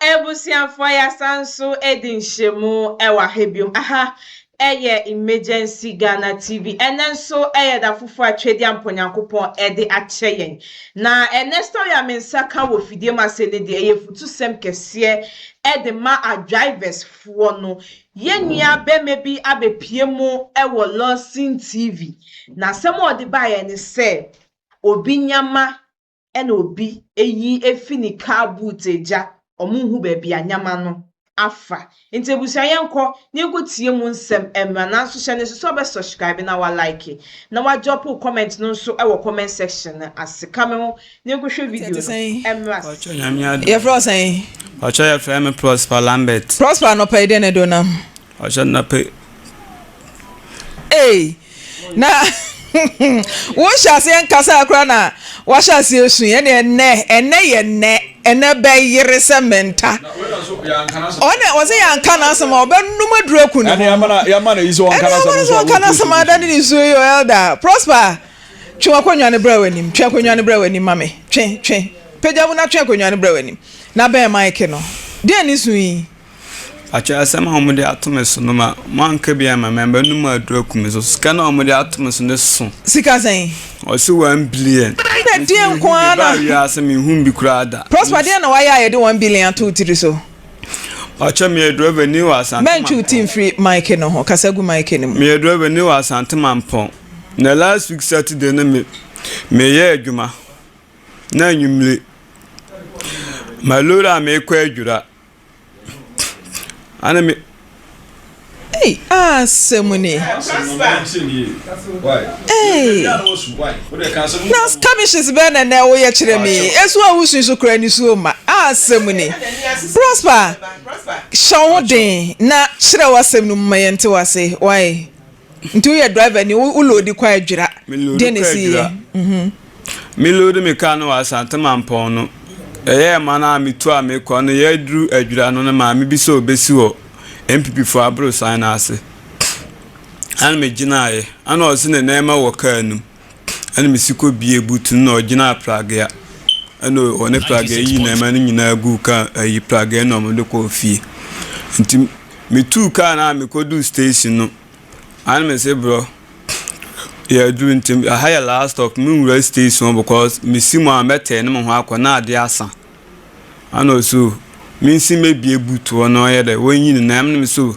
Ebusianfo ya sanso edin shemu ewa hebium aha eye emergency Ghana TV enenso eye da fufu atwedi amponyankopon ede acheyen na enesto ya mensaka wo fidie masene de eye futu sem kese ede ma a drivers fo no yenua bemebi abepie mu ewo Lawson TV na sem ode baye ne se obi nyama ena obi eyi efini car boot eja omunhu baby anyama no afa nti ebusuayenko ni gotie mu nsem emra na so hye ne so be subscribe na wa like na wa drop comment no so e wo comment section asika me ho ni gohwe video no emra ye fro say Ocha FM Prosper Lambert Prosper no pay den do na Ocha na pay na wo sha se nkasa akra na wa sha se esu ye ne ene be yire se menta one was yanka na asema obenum aduraku ne ya mana izo yanka na asema da ni so yo elder Prosper twa akonwa ne bra wanim twa akonwa ne bra wanim mame twe peja bu na twa akonwa ne bra wanim na be mic no de ni so yi acha asema omude atomeso no ma manka bia ma member num aduraku me so sika na omude atomeso ne so sika sen o si 1 billion na de nkwa na ya asema ihumbi kurada Prosper de na wa ya de 1 billion to tiri so acha me driver ni wa asante men chu team free mic no ho kasagu mic ni me driver ni wa asante mampon na last week Saturday na me ye adwuma na anwumle malora me kwa adwura ana me semuni na skamishes be na wo ye kire me esu awusun so kra ni so ma semuni Prosper shawden na kire wasem no mayente wase why ntu ye driver ni wo load kwa adwira de ne si me load me car no asante mampon no eye mana me tu a me kwa no ye dru adwira no na ma me bi so obesi wo MPP for abro sign ase an me ginae an o se ne nema wo car num an me siko bie butu na o gina praga an o ne praga yi na ma nyina gu ka yi praga na mo de ko fie nti me tu car na me ko do station no an me say bro yeah do nti a higher last stop me wura station because me simo amete ne mo ho akọ na ade asa an o so minsi mebie butu ono ye de wonyi ne nam ne so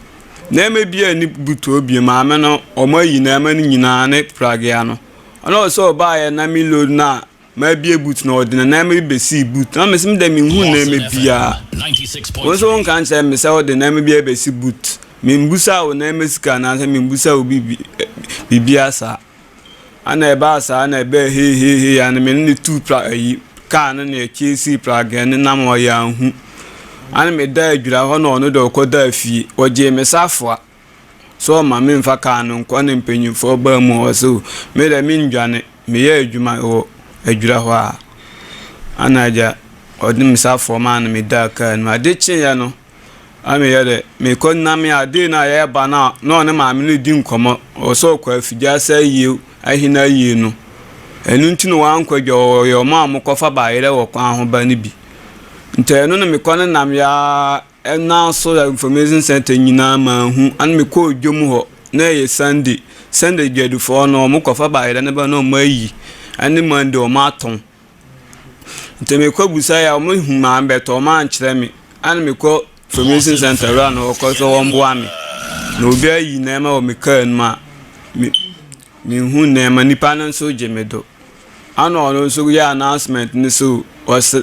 na mebie ni butu obie ma me no omayi na ma ni nyina ne pragia no ono so ba ye na mi load na ma bie butu na odina na me be si butu na mesim de mi hu na mebia won so won kan che me se odina na mebie be si butu mi mbusa o na mesika na se mi mbusa o bibia sa ana e ba sa ana e be he ana me ni tu prayi ka na ne kesi pragia ne nam o ya hu ana me da adwira ho no no do ko da fie oje me safo so ma me mfa ka no nko ne mpanyimfo ba mu so me da me ndwane me ye adwuma ho adwira ho a ana ja odi me safo ma na me da ka no ade che ya no ame ye de me ko na me ade na ye ba na no ne ma me no di nkomo o so ko afija sa yie ahina yie no enu ntino wa nkwadwo yo ma mo kofa ba yere wo kwa ho ba ni bi nte no me kone nam ya na so information center nyina ma hu an me ko dwom ho na ye Sunday gedufo no mo kofa ba ire ne ba no mayi an Monday o ma ton nte me ko busa ya mo hu ma beto ma ankyere me an me ko information center ra no ko so won boa me no obi ayi na ma o me kan ma me hu na ma nipa nan so jemedo ano no so ya announcement ni so was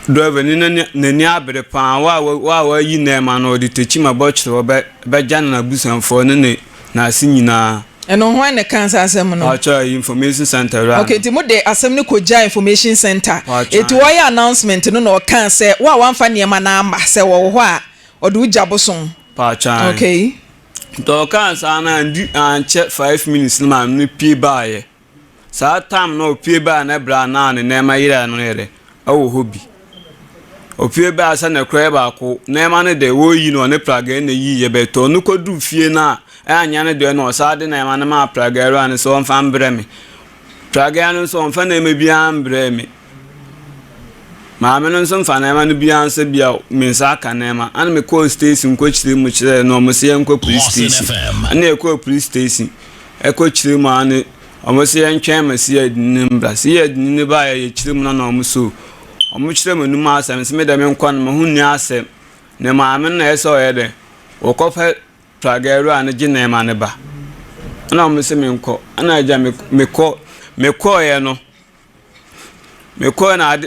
driver ni nani abere pa wa yi na ma no de techi ma bochro be jan na busanfo ne na asinyina eno ho ne kansa asem no acha information center ra okay ti mo de asem ne koja information center eti wo ya announcement no no kan se wa wanfa ne ma na amba se wo ho a odu ujaboson pa cha okay to kansa na ndi anche 5 minutes na me pie baaye sa time no pie ba na bra na ne ma yira no yere awo hobi opie ba asa na kra ba ko na ma ne de wo yi no ne praga na yi ye beto no kodu fie na anya ne de no sa de na ma na ma praga ro an so mfa mbre me praga no so mfa na me bia mbre me maame no nso mfa na ma no bia ansa bia me nsa ka na ma ana me call station ko chire mu chire no mo se yanko police station ana e call police station e ko chire mu ana omo se yantwen ma se adini mbra se adini ba ya chire mu na omo so omo chire mu numa asem se me da me nkwan mo hu ni asem ne maame na e so ye de o ko fa tragero ana gine ma ne ba ana omo se me nko ana aja me ko ye no me ko na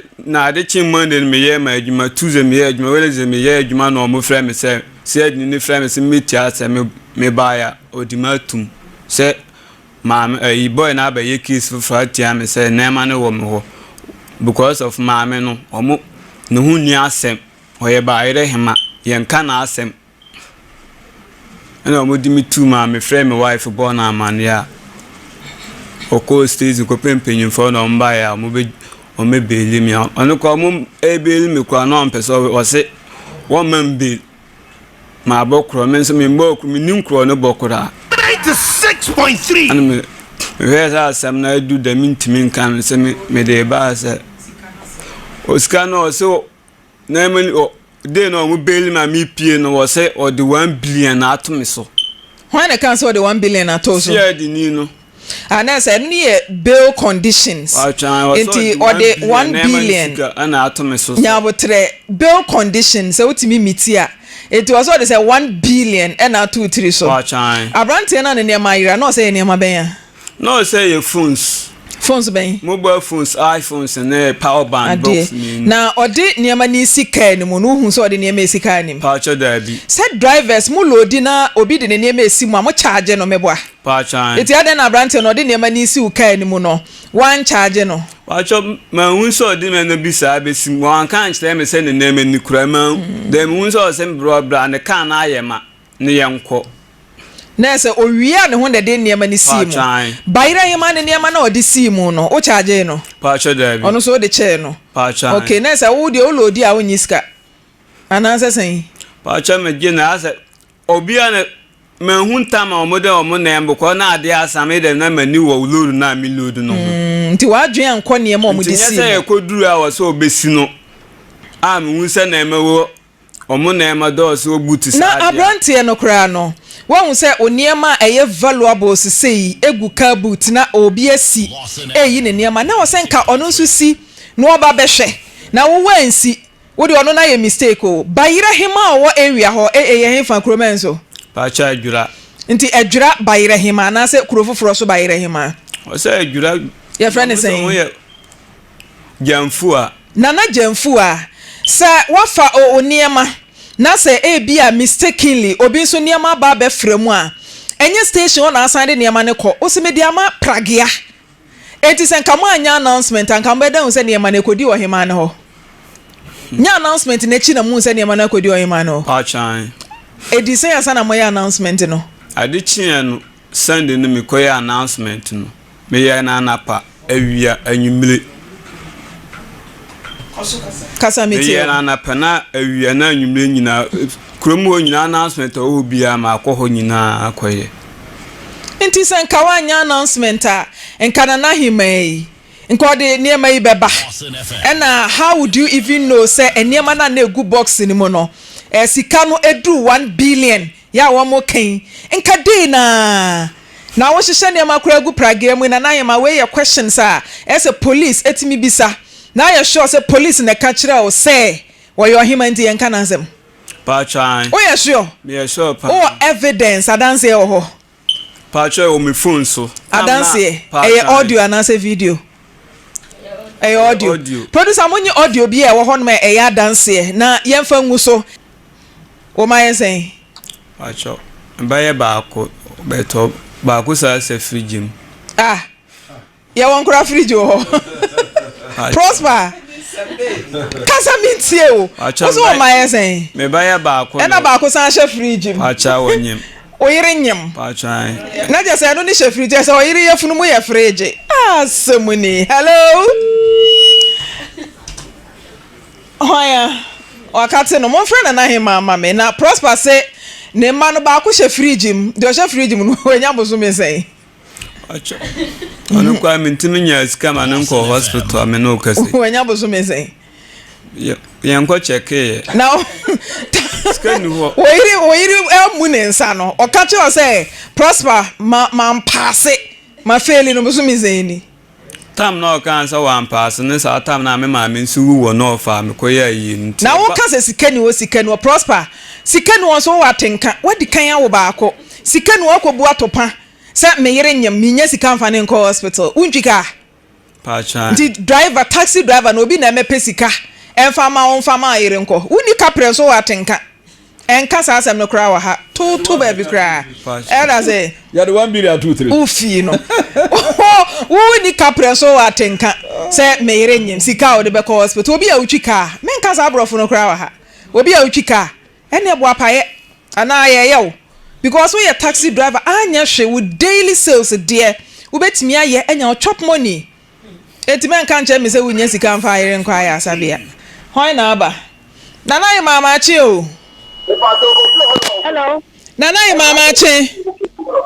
ade chin Monday me ye ma adwuma Tuesday me ye adwuma Wednesday me ye adwuma na omo frɛ me se adini frɛ me se me tia se me ba ya odimatum se maame boy na ba ye kiss for tia me se na ma ne wo me ho because of maame no omo ne hu ni asem oye ba ire hema ye nka na asem na omo di me tu maame frɛ me wife born amane ya oko stage ko pempenyin for na mba ya o me beli mi onu ko mo e beli mi kwa no ampeso o se wo man be ma bokro men so mi mbokro mi nim kro no bokra 96.3 and me where sam na do the mintimin kan se me de ba se oska no so na me o de no mo beli ma mi pie no wo se o de 1 billion na ato me so when the council the 1 billion ato so yeah di ni no and I said near bail conditions into or the 1 billion and atom so nya botre bail conditions so timi mitia it was what they say 1 billion and now 2 3 so abrante na ne ma ira no say ne ma ben ya no say your phones ben mobile phones iPhones and power bank box na odi ne ma ni sika ni mo no hu so odi ne ma sika ni pacha dabi said drivers mu loadi na obi de ne ma esi mu am charge no meboa pacha it ya den abrante no odi ne ma ni si uka ni mu no one charge no pacha ma hu so odi me no bisa besi mu an kan kire me se ne ma ni kura ma dem hu so se bra ne kan na ayema ne yenko nese owia ne ho de niema ne si mu bayira yema ne niema na odi si mu no o charge no pacha dabi ono so de che no pacha okay nese wo de olodi a wonyi ska ananse sen pacha me je na ase obi a ne me hu ntama omode omo na embo ko na ade asame de na mani wo load na mi load no nti wadwen anko niema omo de si nti ye ko duru a wo so obesi no a me hu se na emewo omo na emado so obuti sa na abrante no kra no won se oniema eye valuable sesei egu ka boot na obi asi eyi ne niema na wo se nka ono nso si no oba behwe na wo wansi wo de ono na ye mistake o bayira hima wo area ho ye hefa kromenso pacha adwura nti adwura bayira hima na se kurofoforo so bayira hima o se adwura your friend is saying jamfua nana jamfua sa wafa oniema na say bia mistakenly obi so niema ba be fremu a enye station na asan de niema ne ko o se mediama pragia enti se nka mo anya announcement anka mo da hu se niema ne kodi o hema ne ho nya announcement na chi na mu se niema na kodi o hema ne ho pachan edi se asa na mo ya announcement no ade chi no Sunday no me koya announcement no me ya na anapa awia anwumire kasa meti ya na anapa na awia na anwumire nyina kromu ho nyina announcement o bia ma akọ nyina akoye nti se nka wanya announcement a nka na himai nka de niema yi beba and how would you even know say niema na egu box ni mo no sika no edu 1 billion ya wo mo kan nka de na wo hihye niema kura egu praga mu na yema we your questions a as police etimi bisa na ya sure say police na ka kire o say wo your hima ndi nka na nsem pachan o ya sure me sure pa o evidence adanse o ho pacha o me phone so adanse audio anase video audio producer monyi audio bi e wo ho no e ya dance na yemfa ngu so wo ma yesen pacha mbaye baako beto baako sa se fridge ya won kura fridge ho prosper kasa mintie o so wo ma yesen me baye baako e na baako sa she fridge pacha wonyem oyire nyem pacha na je say no ni she fridge say oyire yefunu mu ye fridge semuni hello hoya wakati no mo friend na hima mama na prosper say ne ma no ba ko she fridge m de she fridge m no enya boso me say acha ono kwa mintimi nya sika ma no ko hospital me no kase enya boso me say Yanko check now we munensa no o catch you say prosper ma pass it ma fail no so mizeni tam no kan say one pass ne sa tam na me ma me nsu wo no fa me koya yi nti na wo ka say sikani wo prosper sikani wo so watenka wadi kan awo baako sikani wo kobu atopa say me yere nyam minya sika mfa ne nko hospital untwika pacha the driver taxi driver no bi na me pesika emfa ma yere nko uni kapre so watenka enka sa asem no kra wa ha to baby kra era say ya the 1 billion 2 3 ufi no uni kapre so watenka say me yere nyam sika o de be ko hospital obi a utwika menka sa abrofo no kra wa ha obi a utwika ene bo apaye ana ye because we a taxi driver anya hwe with daily sales there we betimi aye enya chop money etimen kan che me say we nya sika mfa yere nkwa ya sabia hoy na aba nana yi mama chi o hello nana yi mama chi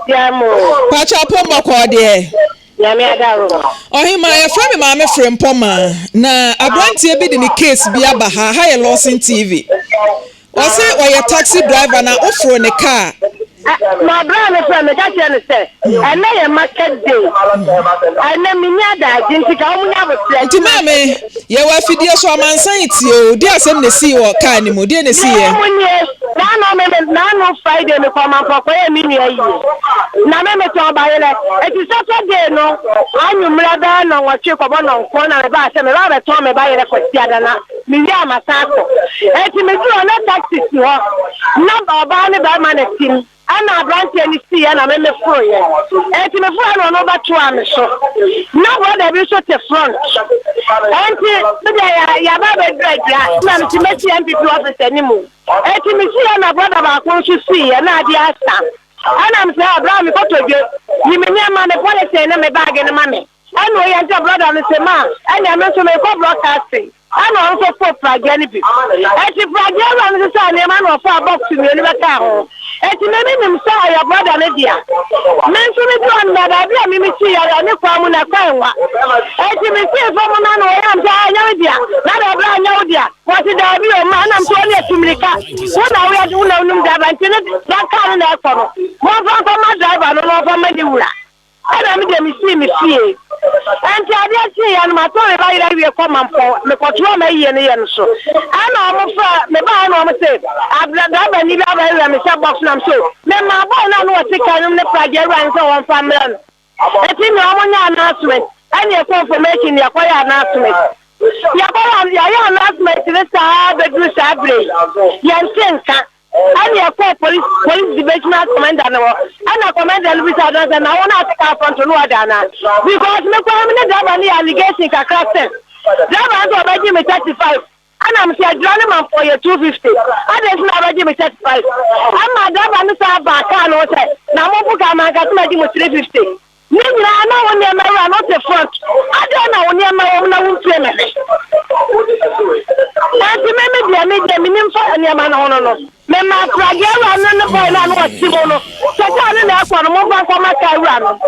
yamo pacha pombo ko de yami adaro ohima ya from mama frem poma na abrantie bi de ni case bi aba ha ye losing tv o say oye taxi driver na ofro ne car my brother friend me catch you say and na market day and na minya da jinti ka omunya bo tre nti mame ye wa fidie so amansan ti o di asem ne si o car ni mo di ne si ye na no Friday me come and for e mi ni ayi na me to ba yele e ti Saturday no anyumra da na wache ko bo no nko na ba se me ba be to me ba yele ko ti adana mi ri amasako e ti me do na taxi ti ho na ba ne ba ma na tim ana branche ni si ya na me fro ye e ti me fro no ba to am so na bo da bi so te front anti me ya ba be drag ya na ti me si MPP office ni mu e ti me si ya na brother ba ko so si ya na di asa ana me say Abraham ko to je ni me nya ma ne policy na me bag ni ma me ana o ya nti brother me say ma ana me so me ko broadcasting ana on so for pragani bi e ti pragani na say na ma no for box ni ni be ka ho eti memi nimsa ya brother ne dia menso me do na da bia mimi ti ya ne kwa mu na kwanwa eti me si fo mu na no ya msa anya dia na da bra anya dia kwati da bi o ma na mso ne tumrika wo na wo ya du na unum da ba ntene da ka na ekọ no mo fa ko ma driver no mo fa ma di wura ana mi de mi si mi fie enti adia ti ya no ma to re ba ira wie ko mampo me ko tuo ma yie ne ye no so ana mo fa me ba na mo se abra da ba ni ba ba me sa box na so me ma ba na no ti ka no ne praje ran so won fa mran enti me o mo nya announcement ani e confirmation ya ko ya announcement ya ko ya announcement ne sa be du sa bre ya ntenka ani e ko police divisional commander no ana commander no bi sa don na wona take out front no adana because me ko me da ba ni allegation ka krasen da ba do ba ji me 35 ana me say adrone man for your 250 others na ba ji me 35 amma da ba ni sa ba ka no say na mo buka man ka ma ji me 350 ni nyina na woni e ma not the front adana woni e ma wona won me Ati me nimfa ni ama na hono no me ma frage wa no boy na no ti bono se ka ni na akwa no mo ba kwa maka wura no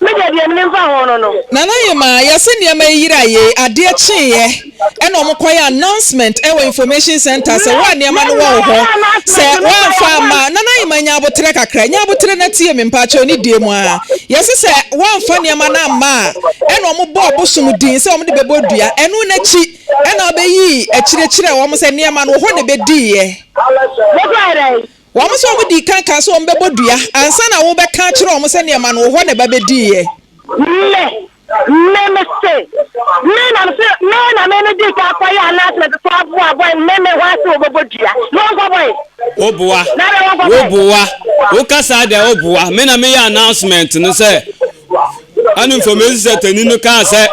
me de me nimfa hono no nana yema ya se ne ma yira ye ade chiye e no mo koy announcement e information center se wa ne ma no wo ho se wa fa ma nana yema nya abotre kakra nya abotre na tie me mpacho ni die mu a ya se wa fa ne ma na ma e no mo bo obosum din se o mo de bebodua enu na chi e na be yi e chire wo mo se ne ma no ho ne be di ye wo mo so mo di kan so o mbebodua ansa na wo be kan chire wo mo se ne ma no ho ne be di ye me say me na me di ka kwa ya na me to abo me wa se obobodua no go boy obuwa o kasa de obuwa me na me ya announcement no say an information set ni no ka say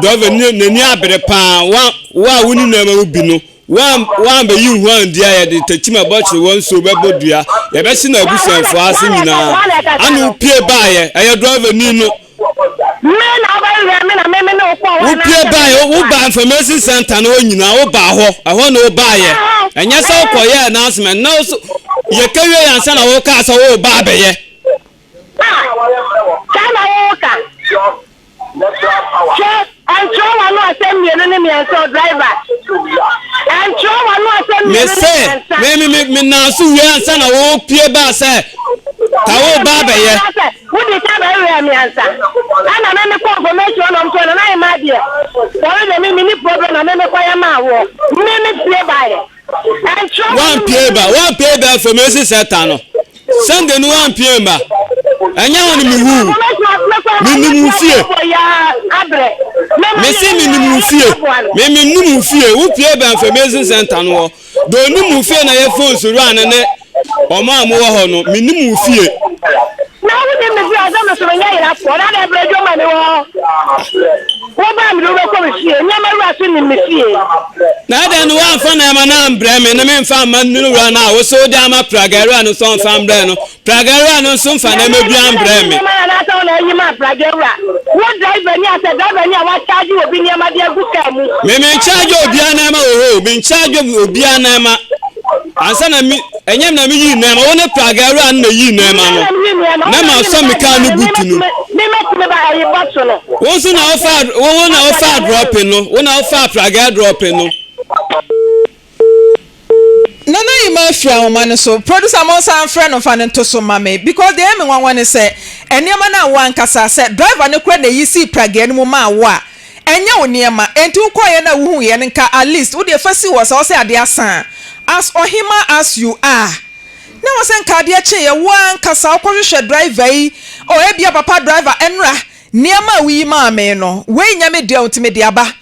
do ve ni abere pa wa wuni na ma ubi no wa be yi huan dia ya de tachima bochi won so bebodua ye be si na abusanfo ase nyina anu pie ba ye e driver ni no me no kwa wo pie ba ye wo ba information center no nyina wo ba ho no ba ye enya se ko ye announcement no so ye kawe ya nsa na wo ka so wo ba be ye kana wo ka che Encho one no send me and so driver. Encho one no send me. Me na so we answer na wo pie ba say. Tawo baba ye. Who did tell me answer? And I make confirmation on to na my dear. For the mini problem and me kwa ma wo. Me play by. One pay ba for me Satan no. Send the one pay ba. Anya woni mi wu. Mi mu fie. Me se mi mu fie. Me mu fie. Wo pay ba for me Satan no. Do ni mu fie na ye phone so ran ne. Omo amu wo ho no. Mi ni mu fie. Na wo dem me fie azam so nya ira for na de brejo ma ni wo. Wo ba mi do ko fie. Nya ma ru aso ni me fie. Na de no wan fa na ma na mbre me na me fa ma nuru ra na wo so de ama pragaru anu so fa mbre no. Pragaru anu so fa na me bia mbre me. Na ta na yi ma pragaru. Wo driver ni ase driver ni wa charge obi ni ma de agu ka mu. Me charge obi ana ma wo me charge obi ana ma. Ansa na mi enyem na mi yi na ma wo ne pragaru anu na yi na ma no. Na ma so me ka no butu no. Me me ba yi box no. Wo so na ofa dropping no. Wo na ofa pragaru dropping no. Nana ima fia woman so producer mo san friend of an to so mame because the me wan say eniema na wan kasa say driver ne kura na yisi praga ne mo ma wa enya oniema enti ukoye na wuhu ye nka at least wo de fasi wo say ade asan as ohima as you are na wo say nka ade ache ye wan kasa ukohwehwe driver yi o ebia papa driver enra niema wi ma me no we nyame de ontime de aba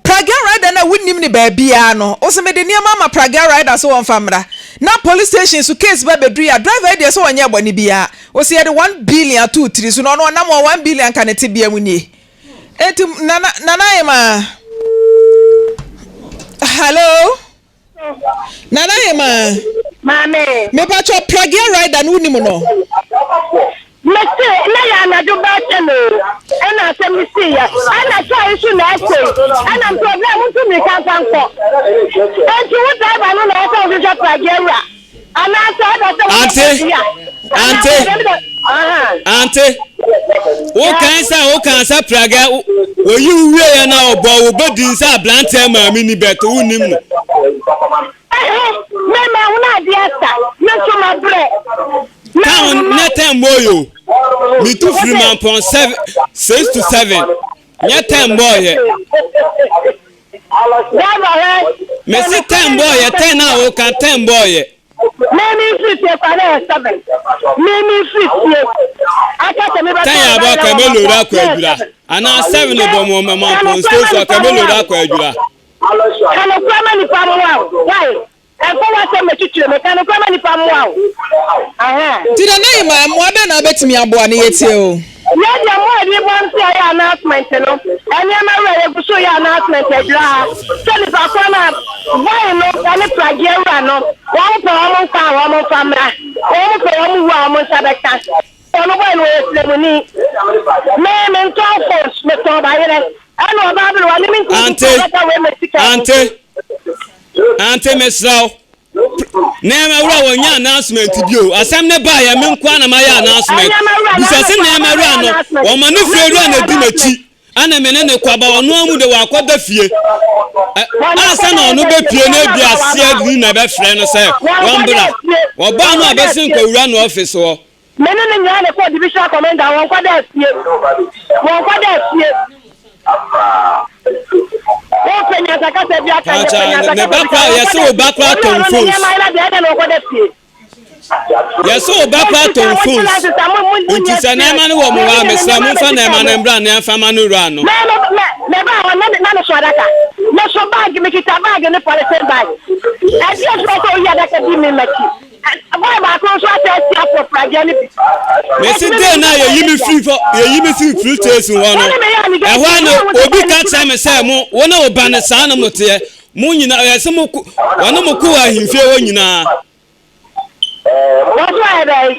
praga rider na winnim ni baabia no o se me de niema ma praga rider so won famra na police station so case ba bedru ya driver dey so wonye aboni bia o se de 1 billion 2 3 so no na mo 1 billion kan te bia mu ni enti nana ema hello nana ema Mame me pa cho praga rider no winnim no Mese na ya na do ba cheno ena se mi si ya ana try issue na say ana problem ntu mi kan kan ko enti wo driver no na so do pragera ana so Ante wo kan sa praga wo yi uwe ya na obo wo bodin sa blante ma mi ni beto unim no me una dieta me so ma bre Town netem boyo. Me too free man pon 6 to 7. Netem boy. Me see 10 boy, 10 now o kan 10 boy. Many fit e para 7. Many fit e. Aka me ba. 10 aba ka me lo ra kwa adura. Ana 7 bo mo man pon so ka me lo ra kwa adura. Kana kwa mani pa mo wa. Why? Enko wa se me tutu me kana kwa mani pa mo wa. Aha. Ti na name ma mo be na betimi aboa ne yetie o. Ya dia mo e bon se ya announcement no. Eni ma re e guso ya announcement e dra. So ni pa kwa na why no kana pragera no. Wọ́n pe ọmọ nfa àwọn ọmọ famra. Wọ́n pe ọmọ wu àwọn ọmọ sabeka. Ọmọ boy no e flemu ni. Me nto force me to ba yere. Ana oba bi wa ni mi Ante mesraw. Na ma wura wonya announcement bio. Asem ne ba ya me nkwa na ma ya announcement. Bisase na ma wura no. Wo ma ne fredu na di machi. Ana mene ne kwaba ono amu de wakwada fie. Asa na ono be pie na bia ase ni na be frɛ no sɛ wambra. Wo ba no abesin kwa wura no office ho. Mene ne nya ne ko division commander won kwada fie. Won kwada fie. O penya sakata bia ka ne bakwa yeso bakwa ton phones. Yeso bakwa ton phones. Nti se na ma ne wo mo wa mesra mo fa na ma na mbra na fa ma no ra no. Me ba won na no so adaka. Me so bag me kita bag ne police bag. E dia so ko ya adaka bi me maki. Boy ba ko so atesi afọ praga ni bi. Me si dey na ye yimi free station wo no. E ho no obi ka tell me say mo wo na oba ne sa na mo te mo nyina yese mo wono mo ko ahimfie wo nyina. What why dai?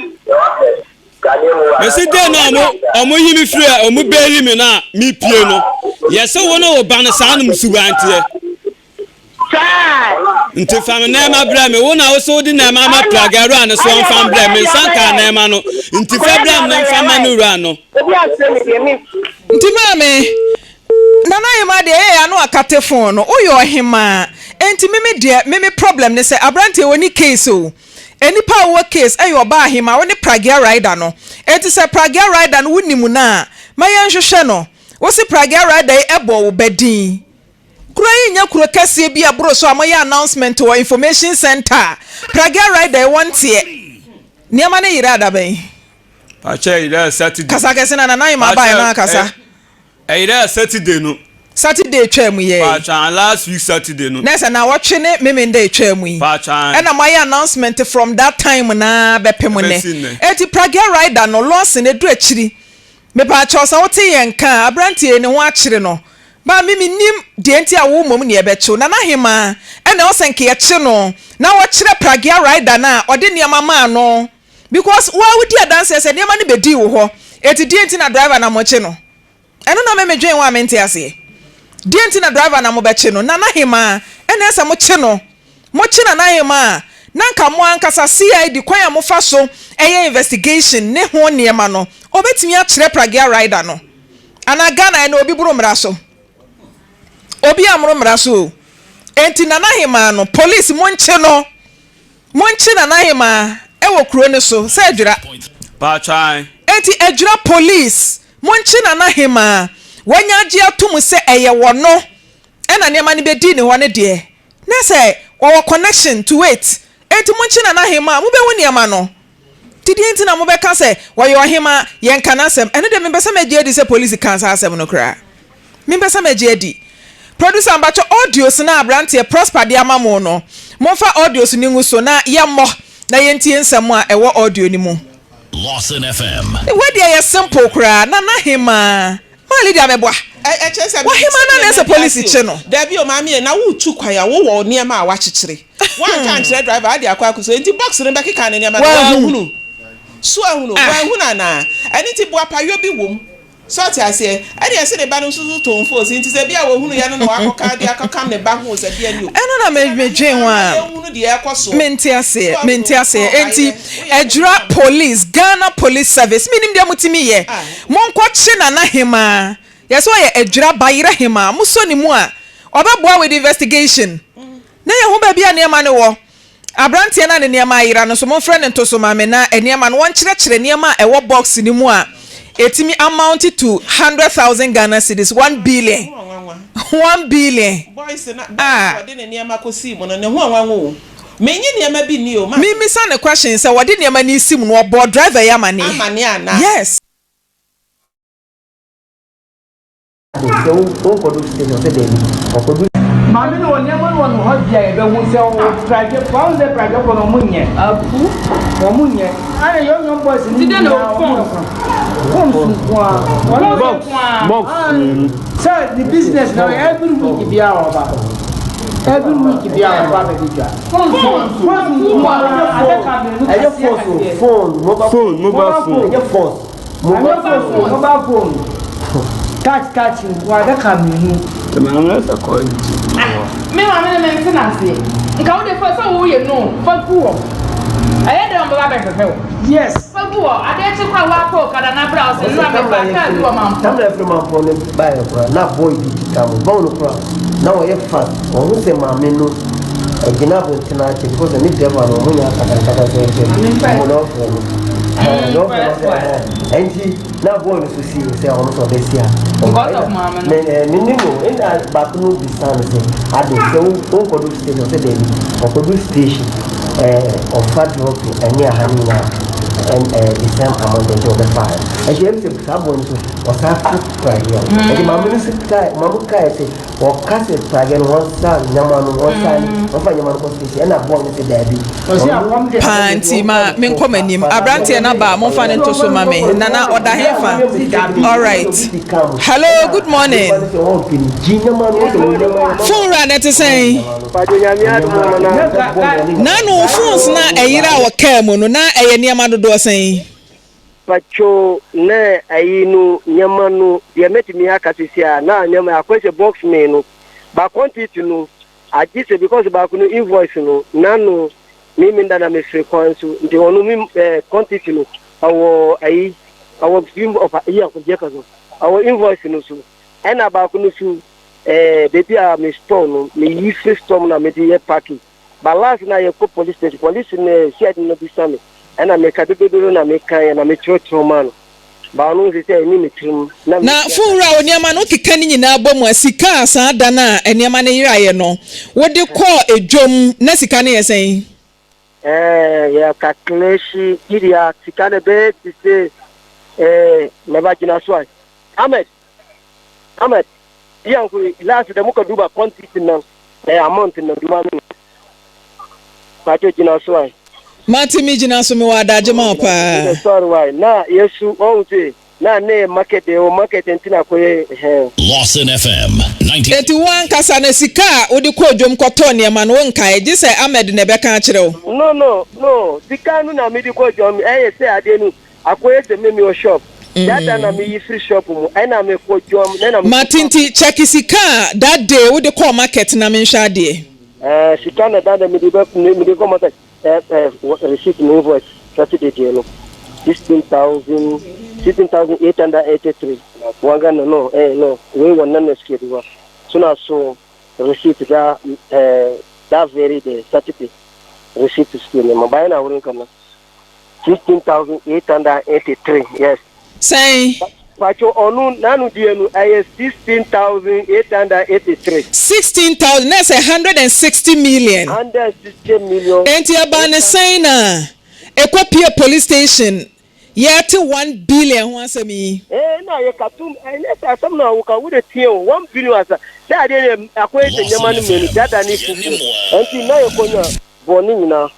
Me si dey na omo yimi free omo beli me na mi pie no. Yese wo na oba ne sa na mo subante. Nti fam na ma bra me wo na wo so di na ma plagaru an so fam bra me sanka na ma no nti fa bra me fam ma no ra no nti ma me Nana Hima de ano akate phone no oyo hima enti me problem ne say abrante woni case o eni pa wo case ayo ba hima woni pragia rider no enti say pragia rider no wunimu na maye nhwehwe no wo si pragia rider ebo wo bedin kura nya kura kase bi abro so amoye announcement or information center pragia rider want ye niama ne yira da ben Pacha ira Saturday kasa kese na nana Hima ba na kasa ira Saturday no Saturday twam ye Pacha last week Saturday no Nessa na watch ne memende twam yi Pacha and my announcement from that time na bepem ne eti pragia rider no loss ne do akiri me pa cha so wote yenka abrantie ne ho akire no ba mimi nim de enti a wo mom ne ebecho na Hima e na osenke ye chi no na wo kire pragia rider na ode ne mama no because wa wudi adanse se ne ma ne bedi wo ho eti de enti na driver na mo chi no eno na me dwen wa menti ase de enti na driver na mo be chi no na Hima ene ese mo chi no mo chi na Hima na nka mo ankasa CID kwan ya mo fa so eye investigation ne ho niema no obetimi a kire pragia rider no ana Ghana na obi buru mra so obi amro mra so enti na Hima no police mo nche na Hima e wo kuro ne so se adwira Pacha enti adwira police mo nche na Hima wanya agi atum se eye wo no e na niema ne bedi ne ho ne de na se wo connection to it enti mo nche na Hima mo be wo niema no didi enti na mo be ka se wo yo Hima yen kana sem ene de me be se magi edi se police kan sa asem no kra me be se magi edi producer ambacho audios na abrante prosper de amamo no mo fa audios ni ngu so na yemmo na yentie nsem a ewo audio ni mu Lawson FM we dey ye simple kra na Hima mali dia meboa wa Hima na nese police che no da bi o ma me na wo tu kwaya wo wo niema a wa kyekyere wa kan kire driver ade akwa akuso enti box ne be keka ne niema na hunu so ahunu wa hunu na ani ti boa payo bi wom so ti ase ade ase ne ba no susu ton fo enti se bia wo hunu ya no na akoka de akokam ne ba ho se bia ni o eno na me dwen wa hunu de ekoso menti ase enti ejura police Ghana police service minim dia mutimi ye monko chi na Hima yeso ye ejura bayira Hima muso ni mu a obeboa with investigation na ye ho ba bia ne ma ne wo abrante na ne niema ayira no so mo friend nto so ma me na eniema no won kire niema e wo box ni mu a etimi amounted to 100,000 Ghana cedis 1 billion 1 billion boys na de ne niema ko si mo no ne ho anwanwo menyi niema bi ni o ma me sa ne question say what niema ni sim no board driver ya mane ana yes Mami no niema no ho dia e be hu se o private pound the private for no munye apu o munye ana yo boys ni de no box so the business now every week be our baba every week be our baba dija phone mobile phone catch wa da kaminu Temamra sa ko me ma me maintenance nka wo de fa so wo ye no fa kuo aye de mba ba fefe wo yes fa kuo ade ti kwa wa ko kada na bra o se no be ba ka duo ma tam da every man for buy na boy di kam bon no na wo ye fa o se ma me no egina bo tina che because ni devil no mo nya kata se mo no no enti na boy no so see say on so dey see minimum in that back no be stand say ade so o ko do station say dey o ko do station of fat drop any hanina and the same amount of the fire and she have to someone to or have to try here and my minister mamuka say or cassette again one son nyamanu one son ofa nyamanu ko station na born say daddy panti ma me nkomanim abrante na ba mo fa ne to so ma me nana oda hefa all right hello good morning phone run it say nanu phones na eyira wo ka mu no na eye niam do say pacho na ayinu nyamanu ye metimi akatisia na nyama akwese box me no ba quantity no agise because ba kuno invoice no nanu mimi ndana me frequency ndi onu mi quantity no awo ayi awo film of iya kujeka so awo invoice no so ɛna baako no so baby a me store no me yi free storm na me dey parking balance na ye ko police station police na see no bi same ɛna me ka dododo na me kan na me trotro man ba no se say ni me trim na funra oniama no keka ni nyina abom asika asan da na eniama ne yiraye no wo de call edwom na sika ne yesen ya calculation idia sika ne be ti say me ba gina so Ahmed yanku last da muka duba quantity nan amount nan duma mi ba to gina so Mati mi jina so mi wa daje ma pa. Sorry why. Na yesu on say na ne market ntina ko Lawson FM 91 kasa na sika odi ko dwom kwoto ne ma no nka e say Ahmed ne be kan kire o. No. Sika no na me di ko dwom say ade nu akoye se me o shop. Data na me free shop mu e na me ko dwom na Matinti check sika that day odi ko market na me hwa ade. Sika na that me di ko market receipt no invoice Saturday no 16,883 wanga no we want na schedule so na so receipt that very day Saturday receipt schedule no buy na wurin kana 16,883 yes say pacho onu nanu die no 16,883 16,000 that's 160 million 160 million enti abane say na Ekwapia police station yet 1 billion wasami na ye katum na asam na wo ka wo de tie 1 billion asa da de akoye nyama no menu dada ni fufu enti na ye konya boni nyina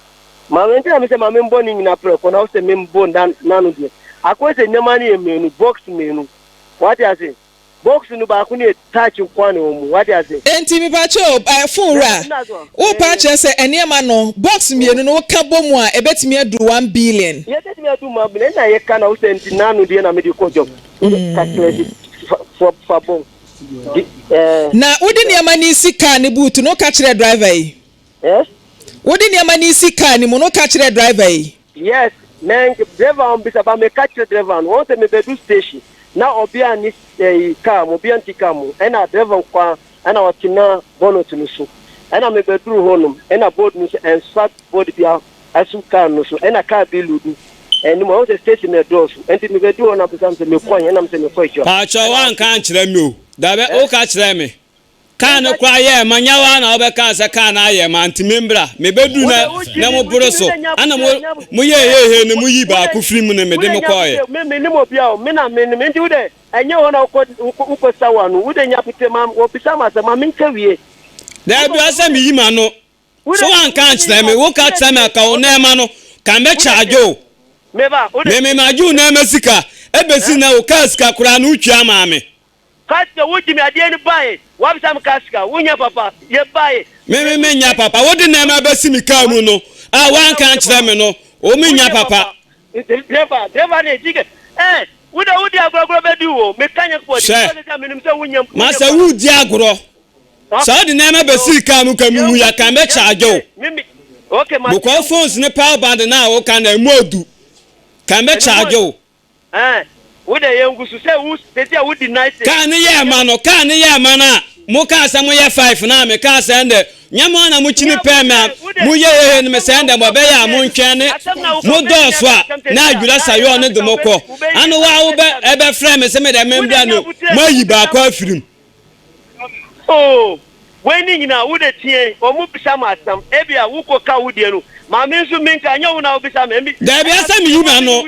ma enti na me se ma me boni nyina pre ko na wo se me bon dan nanu de akoye nyama ni menu box menu what you say box no ba ku ni touch kwane omu what you say enti mi ba cho funra wo pa che se eniema no box mienu no ka bomu a ebetimi adu 1 billion ye betimi adu ma billion na ye kana wo se enti nanu de na me di ko job calculate for bon na wodi niama ni sika ni boot no ka kire driver yi wodi niama ni sika ni mo no ka kire driver yi yes men driver on bisa ba me ka kire driver no won se me be do station na obia ni car mo bia ntika mo ena driver kwa ena watina bonnet no so ena me be through honum ena board no so and swap board bia asu car no so ena car bi ludu eni mo se station na door so enti me be do ona bisa se me kwanya na me se me kwacho pa cho wan kan kire mi o da be o ka kire mi kan kwa ye manyawa na obeka se kan na ye man timembra me bedu na mo boroso ana mo ye ne mo yi ba ku firi mu ne me de me koye me ni mo bia o me na me ndi ude enye wona uko sawa no ude nya pite ma wo bisa ma se ma me nkawie da bi asa mi yi ma no so an kan kire mi wo ka kire mi ka o na ma no kan me charge o me ba ude me maju na masika ebesi na o kaska kura no utwa ma me kaska wuji mi ade ni bae wa bisa m kaska wunya papa ye bae me nya papa wo de na ma besi mi ka mu no a wan kan kire mi no o mi nya papa driver ne dige wudi agro be di wo me kanya ko di se me nim se wunya ma se wudi agro so de na ma besi ka mu ya kan be charge o okay ma ko phones ne power band na wo kan na modu kan be charge o wudi ye ngusu se wu se wudi nice kan ye ma no kan ye ma na mo ka sa mo ye 5 na me ka sa nde nyama na mo chini pe me mo ye ne me sa nde mo be ya mo ntwene mo do so a na adwura sayo ne de moko anu wa wo be e be frame me se me de membra no mo yi ba kwa afirim weni nyina wudi tie o mu bisa ma asam e bia wo ko ka wudi no ma me nso me nka nya wo na wo bisa me da bia sa me yi ma no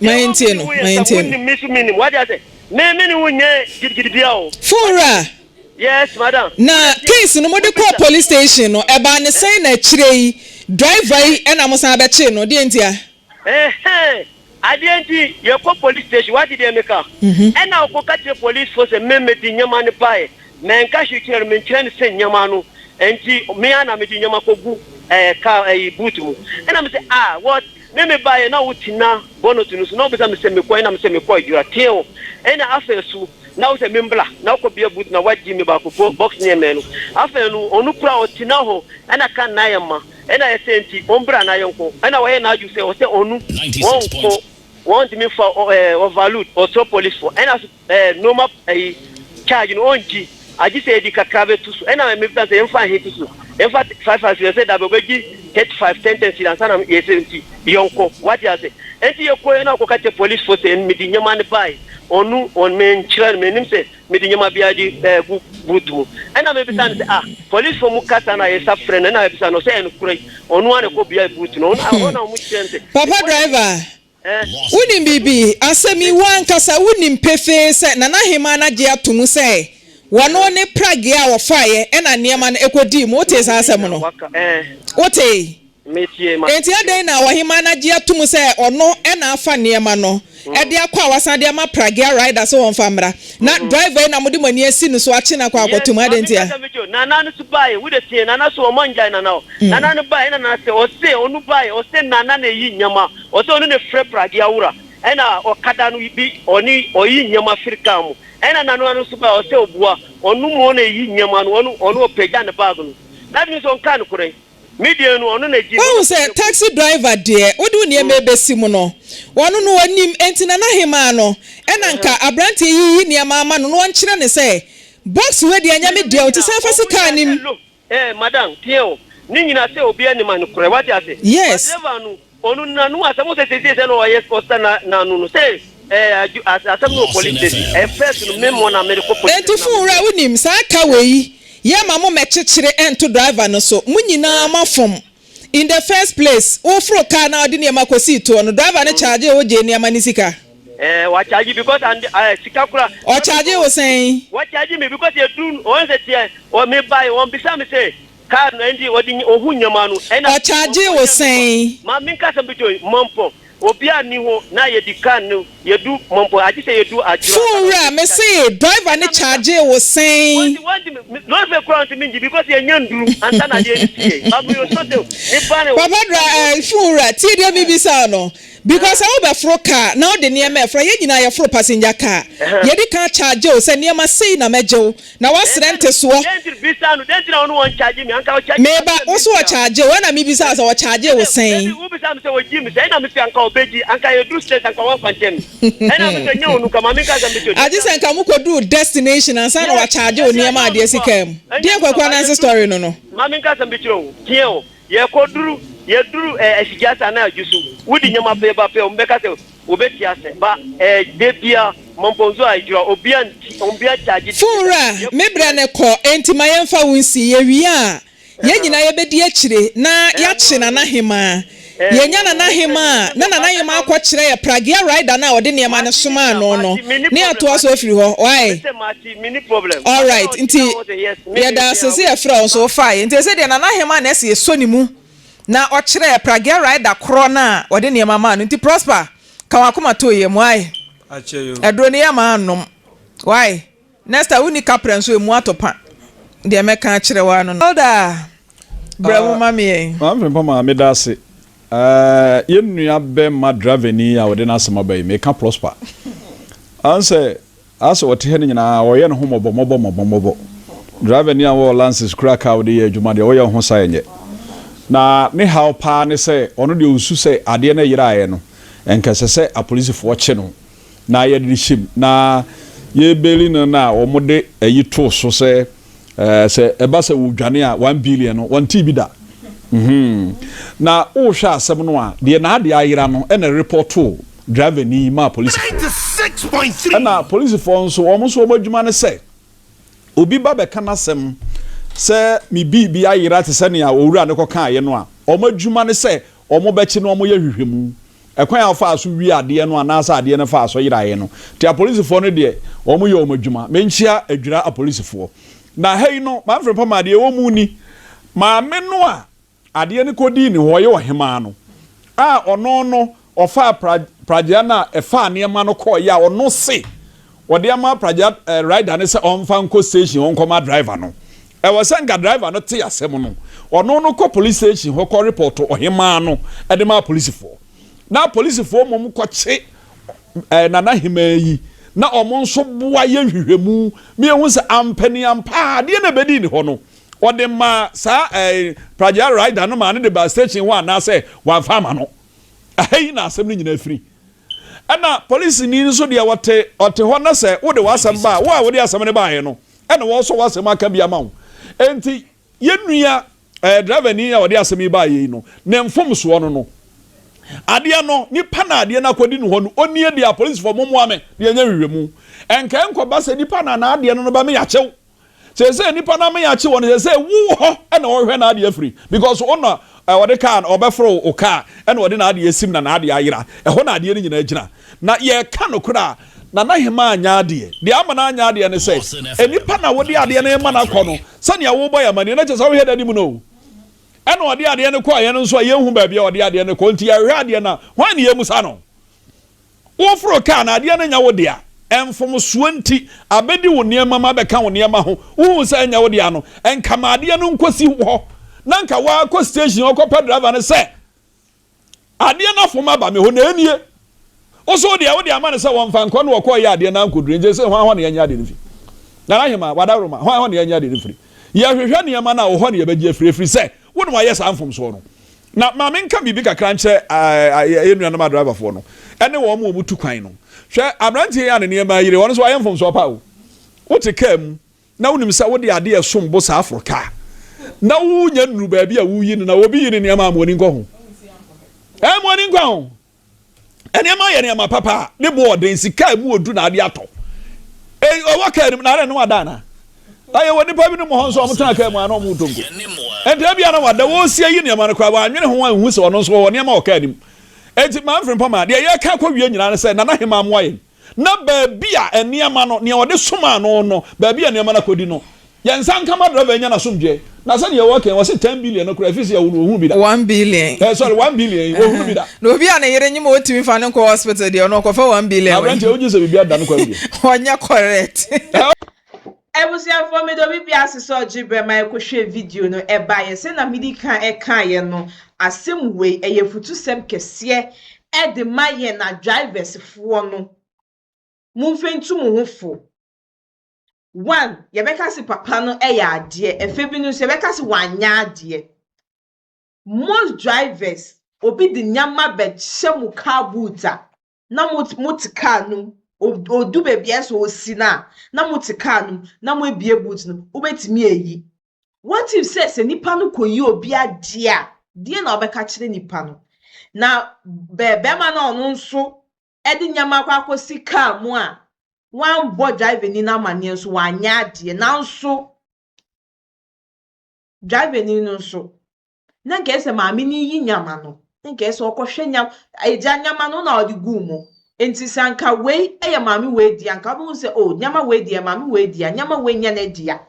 maintain no me ni wunye gidigidi bia o funra yes madam na case no mo de call police station no e ba ne say na kire yi driver yi e na mo san be che no de ntia adienti ye ko police station what did they make up e na ko ka che police force me di nyama ne bae men ka shi kire men kire ne se nyama no enti me ana me di nyama ko gu ka boot mu e na me say what me bae na wutina bonnet no so na obisa me se me kwai na me se me kwai jura teo e na afesu na wo se membla na ko bia boot na waji me ba ko box ne me no afenu onu kura otina ho e na kan na yema e na esenti ombra na yonko e na wo ye na aju se o se onu won me for overload or so police for e na normal charge no onji aji say di kakra to so na me bisa say emfa he to so emfa 5 as you say that be gi 35 10 and sana ye 70 yonko what you say enti ye ko na ko ka te police force en mi di nyama ne bai onu on men chira me nim say mi di nyama biaji butu na me bisa say police for mu kasa na ye safre na me bisa no say en kurai onu ane ko bia butu no ona mu chente papa driver Unim bibi asemi wan kasa unim pefe se nana hema na je atum se wano ne prage a wo faye e na niema na ekodi mu ote sa asem no ote metie ma enti adan na wo hema na je atum se ono e na afa niema no e de akwa wasan de ma prage rider so won famra na driver na mudi mani asi no so achi na kwa akotum adanti a nana no subai we de tie nana so omonja na na nana no bai na se o se onu bai o se nana na yi nyama o se onu ne fre prage awura e na okada no bi oni oyi nyama firika mu e na nana no subai o se obua onu mo na yi nyama no onu opeja ne bag no that means on kan kure media no onu na ji who say taxi driver there odu ne emebesi mu no wonu no anim enti na hema no ena nka abranti yi ne ama no nkyere ne say box we de anya me dia o ti san fa sika nim madam tieo ni nyina say obi ani man kure what you say yes onu na no asamo say no yes costa na no say asamo police first no memo na medical police enti fu ra unim sa ka we ye mamo mechechire ento driver no so munyina mafom in the first place o fro car na odi ne makosi to no driver ne charge o je ne mani sika wa charge because and sika kura o charge o sen wa charge me because you do on say tie o me buy on bisa me say car no ndi odi ohu nyama no o charge o sen ma min ka sambijo mompo obi ani ho na ye di kan no ye du mompo aji say ye du ajura fura me say driver ne charge o sen no be crown to me because ye nyanduru anta na ye tie babu yo so de ni bane papa dra fura ti de mi bisa no because I be fro car now the near me fra ye nyina ye fro passenger car ye di kan charge o say near ma say na mejo na wa srente so dentri bisa no dentri na onu won charge me anka o charge me ba o so charge o na mi bisa so o charge o sen u bisa me say o ji me say na me fi anka obeji anka ye do state anka wa fantem na me say nya onu kama me ka za me jo aji sen ka mu ko do destination and san wa charge o near ma de sikam de kwakwa na story no ma me ka za me jo tie o ye ko duru ye duru esigasa na ajusu wudi nyama pe ba pe ombeka se obeti ase ba debia momponzo ajura obia charge fura mebra ne ko entima yemfa wunsi ye wia ye nyina ye bedi akire na ya che na hema ye nya na hema na hema akwa kire ye prage rider na ode ne ma ne soma no ne ato aso afiri ho why mini problem all right nti ye da sese e fra so fine nti se de na hema na se so ni mu na ochire prage rider kro na ode ne mama no nti prosper ka wakoma to ye mu ai acheyo edro ne ya ma anom why next time uni kapren so emu atopa de meka akire wa no olda bravo mami am fem pama me da se yenua be ma draveni a ode na asema bai meka prosper anse aso wote he nyina wo ye no homobo draveni a wo lances crack out de adwuma de wo ye ho sayenye na ne how pa ne se ono de usu se ade na yirae no enkese se a police fo che no na ye de shim na ye beli no na wo mode ayi to so se se eba se wudwane a 1 billion no 1 TB da na o hwa asem no a de na ade ayira no e na report to driver ni ma police 96.3 na police fo nso wo so obadwuma ne se obi ba be kana sem se mi bi ayira te se ne a owura ne koka ye no a omadwuma ne se omobechi no omoye hwehwemu ekwan afa aso wi ade no anasa ade ne fa aso yiraye no ti a police fo no de omoye omadwuma menchia adwira a police fo na hei no ma mfre pama de wo mu ni ma me no a ade ne kodi ni ho ye ohema no a ono no ofa praja na efa ne ma no ko ya ono se wode ama praja rider ne se onfa nko station onko ma driver no e wo senga driver no te asem no ono no ko police station ho ko report ohema no e de ma police fo na police fo mom ko che nana hema yi na omo nso boa ye hwehwemu me hu se ampani ampa de na bedi ni ho no ode ma sa praja rider no ma ne de ba station wa na se wa fama no ayi na asem ni nyina free ana police ni nso de wote ho na se wo de wasam ba wo a wo de asam ne ba ye no ana wo so wasam aka bia ma wo enti yenua driver ni a wo de asam ba ye no na mfom so no ade no nipa na ade na kwadi no ho no oni de a police for momo ame de nya hwehwemu enka enkoba se nipa na ade no ba me ya chew se nipa na me ya chew no se wo ho ana wo hwe na ade free because ona wode car na obefro o car ana wode na ade asim na ade ayira ho na ade ni nyina agina na ye ka no kura na hema anya ade de ama na anya ade ne se nipa na wode ade na ema na kɔ no sane ya wo boy amane na kyesa wo hwe dani mu no ena ode ade ne kɔ aye no nso aye hu ba bia ode ade ne kɔ nti ya hwe ade na hwan ne yemu sa no wo fro car na ade na nya wo de a enfom so nti abedi wo niema ma beka wo niema ho wo sa nya wo de ano enkama ade no nkosi ho na nka wa ko station okopɛ driver ne se ade na foma ba me ho na enie oso de wo de ama ne se won fa nkɔ no wo kɔ ya ade na nkodure nje se hwan ne nya ade ne fi na rahima wadaroma hwan ne nya ade ne fi ya hwehwɛ niema na wo ho ne yebɛgye free se wo no ayɛ sa mfom so no na ma me nka bibi kakra nkyɛ enua na driver fo no ene wo mu tu kwan no hwɛ abrantie ya ne niema yire won so ayɛ mfom so pa wo te kam na wonim sɛ wo de ade ɛsom bo sa Africa na wo nya nuru ba bia wo yi na obi yi ne niema amoni nkɔ ho amoni nkɔ ho eniema yɛ niema papa ne bo ɔden sika mu odu na ade atɔ owo ka nim na re no wada na aye woni pa bi no mo ho so omtana ka mu ana mo tonko ente bia na wada wo sie yi niema no kwa wa anwene ho anhu se ono so wo niema o ka nim enti man frem pa ma de ye ka kwa wie nyina ne se na hema mo aye na ba bia eniema no ne wode soma no ba bia niema na kodi no yensan kama driver nya na somdwe na se ne ye working was 10 billion no kura fisi ya hu bi da 1 billion sorry 1 billion hu bi da no bi ana yere nyima otimi fa ne ko hospital de no ko fa 1 billion abranche oji se bibia da no kwa bi onya correct ebusia for me do bi aseso jibre ma ekohwe video no eba ye se na medical eka ye no asem we eye futusem kese e de maye na drivers fo no mumfentu mu hofo one yebeka si papa no eya ade efebi no yebeka si wanya ade most drivers obi di nyama be hyemu car boota na mutika no odu bebi eso osina na mutika no na mu ebie boot no obetimi eyi what if say nipa no koyi obi ade a die na obeka kire nipa no na bema na ono nso edi nyama kwa akosi car mu a one boy driving ni na manie nso wanya ade na nso driving ni nso na nkese maami ni yi nyama no nkese okohwe nyama eja nyama no na odi gumo enti sanka we eye maami we dia nka bo se oh nyama we dia maami we dia nyama we nya na dia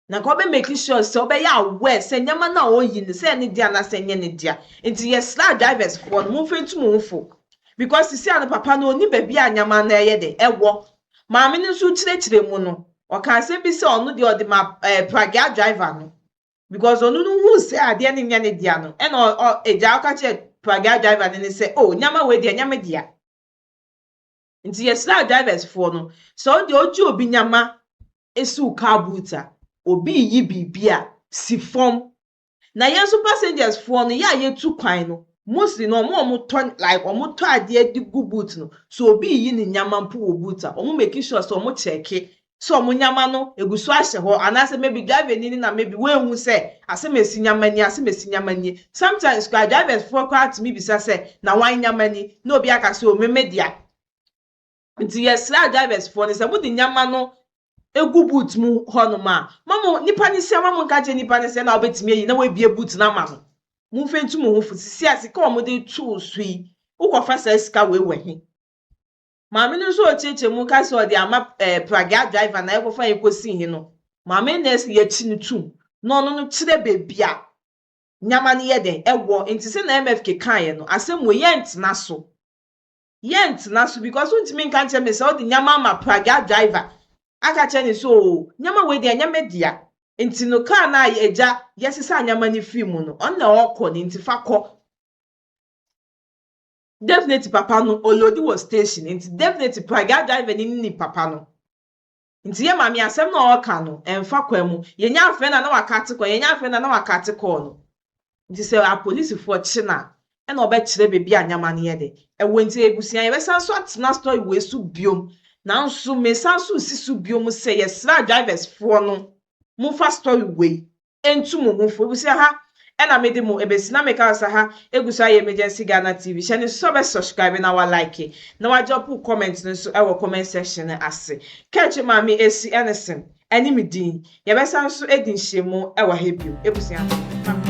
na ko be make sure so be ya we se nyama na o yi ni se ni dia na se nya ni dia enti yes la drivers for mo fentu mo fo because si an papa no oni baby anyama na eye de ewo maami ni so chire mu no o kan se bi se onu de odi ma pragia driver no because onu no hu se ade ni nya ni dia no e no eja aka che pragia driver ni se oh nyama we dia nyama dia nti yes la drivers for no so de oju obi nyama esu car boota obi yi bibia si form na yen so passengers for no ya ye tu kwan no mostly no mo ton like omo to ade di gu boot no so obi yi ni nyama mpo wo boota omo make sure so omo check so omo nyama no egusu ahye ho anase maybe driver ni na maybe we hu say asemesi nyama ni asemesi nyama ni sometimes car drivers for quite me bisa say na wan nyama ni no obi aka say o memedia nti yes la drivers for ni say mo di nyama no egu boot mu hono ma mamo nipa ni se mamo nka je nipa ni se na obetimi yi na we bie boot na ma ho mu fentu mu ho fusi asika o mo de tu sui ukofa sa sika we he maame no so ocheche mu ka so de ama praga driver na ekofa ekosi hi no maame na esi ye chi tu no kire bebia nyama ni ye den ewo enti se na MFK kan ye no asem we yent na so because untimi nka nche me se o de nyama ma praga driver aka cheni so nyama we dia nyama dia enti no car na eja yesisa nyama ni film no on na okọ ni enti fakọ definitely papa no olodi was station enti definitely praga driver ni papa no enti ye mami asem na oka no emfa kwa mu ye nya afa na wakate ko ye nya afa na wakate ko no enti se a police for china ɛna ɔbɛkyerɛ beebi a nyama no yɛ de ɛwɔ nti ebusua yɛbɛsan so atena story wɔ esu biom nanso mesan so si so biom sɛ yɛsra drivers foɔ no momfa story wei entu mo ho fo ebusua ha ɛna mede mo ebesina meka asa ha egusa yɛ emergency Ghana TV hyɛ ne so bɛ subscribe na wa like na wa drop comment no so ɛwɔ comment section no ase kɛkye maame esi ɛne sem ɛne me din yɛbɛsan so edi nhyɛmu ɛwɔ ha bio ebusua